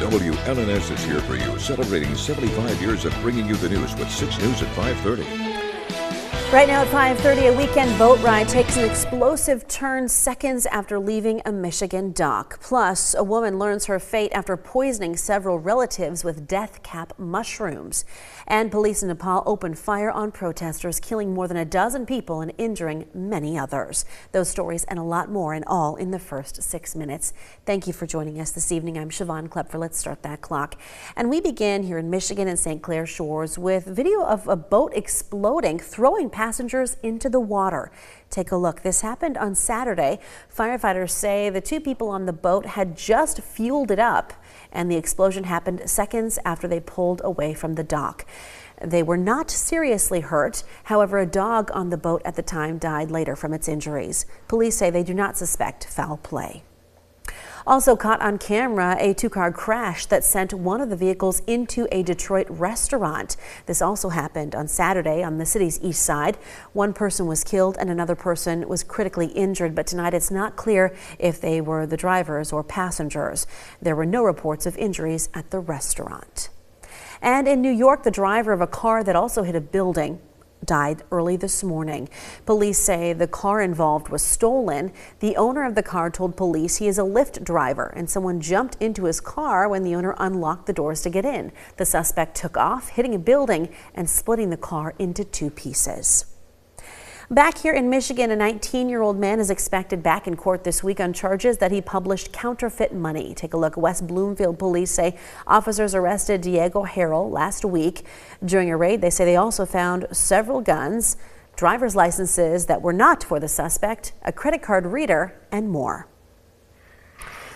WLNS is here for you, celebrating 75 years of bringing you the news with 6 News at 5:30. Right now at 5:30, a weekend boat ride takes an explosive turn seconds after leaving a Michigan dock. Plus, a woman learns her fate after poisoning several relatives with death cap mushrooms. And police in Nepal opened fire on protesters, killing more than a dozen people and injuring many others. Those stories and a lot more, and all in the first 6 minutes. Thank you for joining us this evening. I'm Siobhan Klepfer. Let's start that clock. And we begin here in Michigan and St. Clair Shores with video of a boat exploding, throwing passengers into the water. Take a look. This happened on Saturday. Firefighters say the 2 people on the boat had just fueled it up, and the explosion happened seconds after they pulled away from the dock. They were not seriously hurt. However, a dog on the boat at the time died later from its injuries. Police say they do not suspect foul play. Also caught on camera, a 2-car crash that sent one of the vehicles into a Detroit restaurant. This also happened on Saturday on the city's east side. One person was killed and another person was critically injured, but tonight it's not clear if they were the drivers or passengers. There were no reports of injuries at the restaurant. And in New York, the driver of a car that also hit a building died early this morning. Police say the car involved was stolen. The owner of the car told police he is a Lyft driver and someone jumped into his car when the owner unlocked the doors to get in. The suspect took off, hitting a building and splitting the car into 2 pieces. Back here in Michigan, a 19-year-old man is expected back in court this week on charges that he published counterfeit money. Take a look. West Bloomfield police say officers arrested Diego Harrell last week. During a raid, they say they also found several guns, driver's licenses that were not for the suspect, a credit card reader, and more.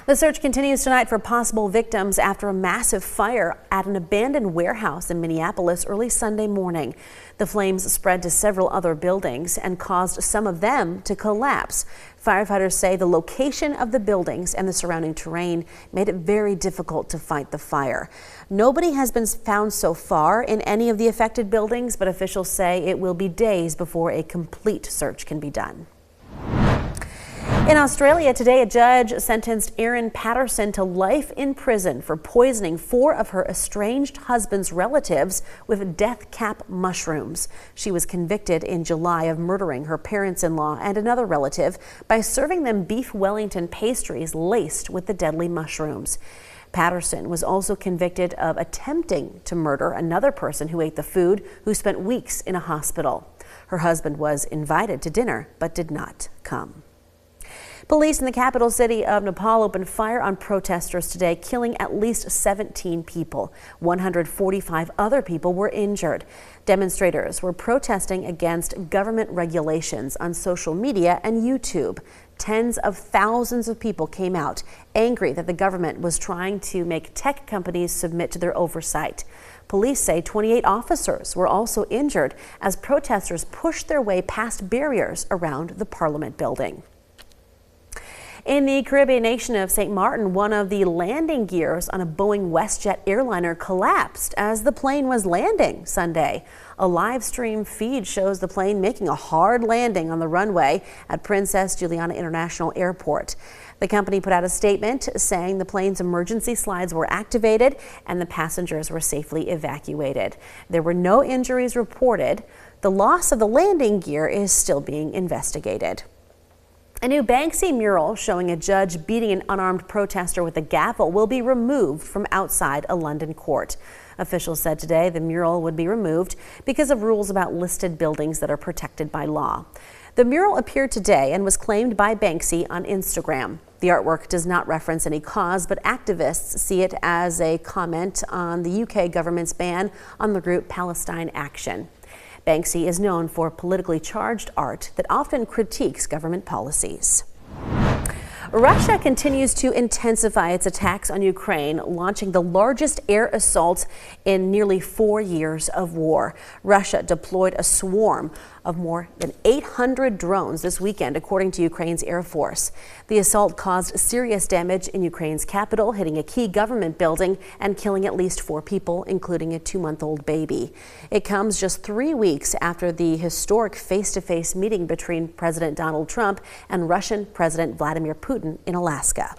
The search continues tonight for possible victims after a massive fire at an abandoned warehouse in Minneapolis early Sunday morning. The flames spread to several other buildings and caused some of them to collapse. Firefighters say the location of the buildings and the surrounding terrain made it very difficult to fight the fire. Nobody has been found so far in any of the affected buildings, but officials say it will be days before a complete search can be done. In Australia today, a judge sentenced Erin Patterson to life in prison for poisoning 4 of her estranged husband's relatives with death cap mushrooms. She was convicted in July of murdering her parents-in-law and another relative by serving them beef Wellington pastries laced with the deadly mushrooms. Patterson was also convicted of attempting to murder another person who ate the food, who spent weeks in a hospital. Her husband was invited to dinner but did not come. Police in the capital city of Nepal opened fire on protesters today, killing at least 17 people. 145 other people were injured. Demonstrators were protesting against government regulations on social media and YouTube. Tens of thousands of people came out, angry that the government was trying to make tech companies submit to their oversight. Police say 28 officers were also injured as protesters pushed their way past barriers around the Parliament building. In the Caribbean nation of St. Martin, one of the landing gears on a Boeing WestJet airliner collapsed as the plane was landing Sunday. A live stream feed shows the plane making a hard landing on the runway at Princess Juliana International Airport. The company put out a statement saying the plane's emergency slides were activated and the passengers were safely evacuated. There were no injuries reported. The loss of the landing gear is still being investigated. A new Banksy mural showing a judge beating an unarmed protester with a gavel will be removed from outside a London court. Officials said today the mural would be removed because of rules about listed buildings that are protected by law. The mural appeared today and was claimed by Banksy on Instagram. The artwork does not reference any cause, but activists see it as a comment on the UK government's ban on the group Palestine Action. Banksy is known for politically charged art that often critiques government policies. Russia continues to intensify its attacks on Ukraine, launching the largest air assault in nearly 4 years of war. Russia deployed a swarm of more than 800 drones this weekend, according to Ukraine's Air Force. The assault caused serious damage in Ukraine's capital, hitting a key government building and killing at least 4 people, including a 2-month-old baby. It comes just 3 weeks after the historic face-to-face meeting between President Donald Trump and Russian President Vladimir Putin in Alaska.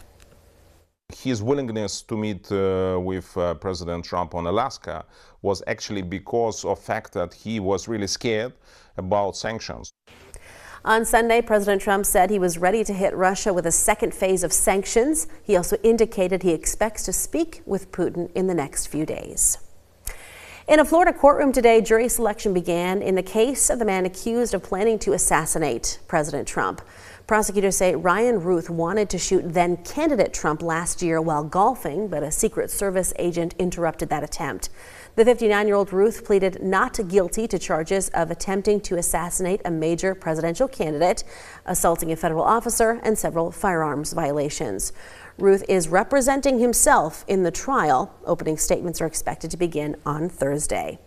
His willingness to meet with President Trump on Alaska was actually because of the fact that he was really scared about sanctions. On Sunday, President Trump said he was ready to hit Russia with a second phase of sanctions. He also indicated he expects to speak with Putin in the next few days. In a Florida courtroom today, jury selection began in the case of the man accused of planning to assassinate President Trump. Prosecutors say Ryan Ruth wanted to shoot then-candidate Trump last year while golfing, but a Secret Service agent interrupted that attempt. The 59-year-old Ruth pleaded not guilty to charges of attempting to assassinate a major presidential candidate, assaulting a federal officer, and several firearms violations. Ruth is representing himself in the trial. Opening statements are expected to begin on Thursday.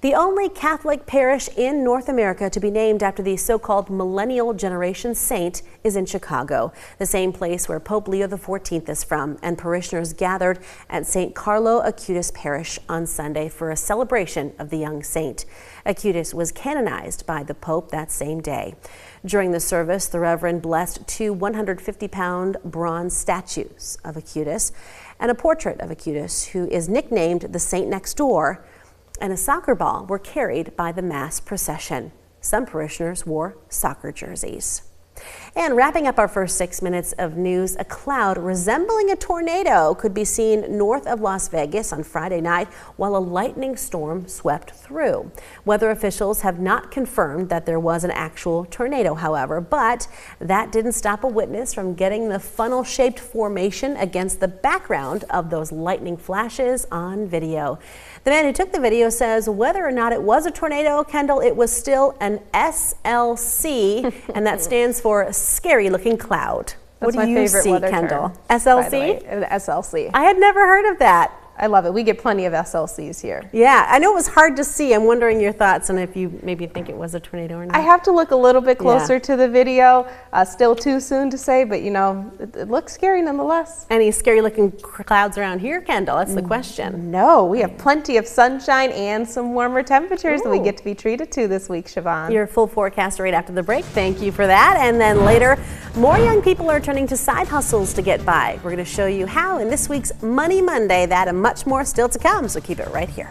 The only Catholic parish in North America to be named after the so-called millennial generation saint is in Chicago, the same place where Pope Leo XIV is from, and parishioners gathered at St. Carlo Acutis Parish on Sunday for a celebration of the young saint. Acutis was canonized by the Pope that same day. During the service, the Reverend blessed two 150-pound bronze statues of Acutis and a portrait of Acutis, who is nicknamed the Saint Next Door, and a soccer ball were carried by the mass procession. Some parishioners wore soccer jerseys. And wrapping up our first 6 minutes of news, a cloud resembling a tornado could be seen north of Las Vegas on Friday night while a lightning storm swept through. Weather officials have not confirmed that there was an actual tornado, however, but that didn't stop a witness from getting the funnel-shaped formation against the background of those lightning flashes on video. The man who took the video says whether or not it was a tornado, Kendall, it was still an SLC, and that stands for Scary Looking Cloud. That's what do you see, Kendall? Term, SLC? An SLC. I had never heard of that. I love it. We get plenty of SLCs here. Yeah, I know it was hard to see. I'm wondering your thoughts on if you maybe think it was a tornado or not. I have to look a little bit closer to the video. Still too soon to say, but you know, it looks scary nonetheless. Any scary looking clouds around here, Kendall? That's the question. No, we have plenty of sunshine and some warmer temperatures that we get to be treated to this week, Siobhan. Your full forecast right after the break. Thank you for that. And then later, more young people are turning to side hustles to get by. We're going to show you how in this week's Money Monday. That and much more still to come, so keep it right here.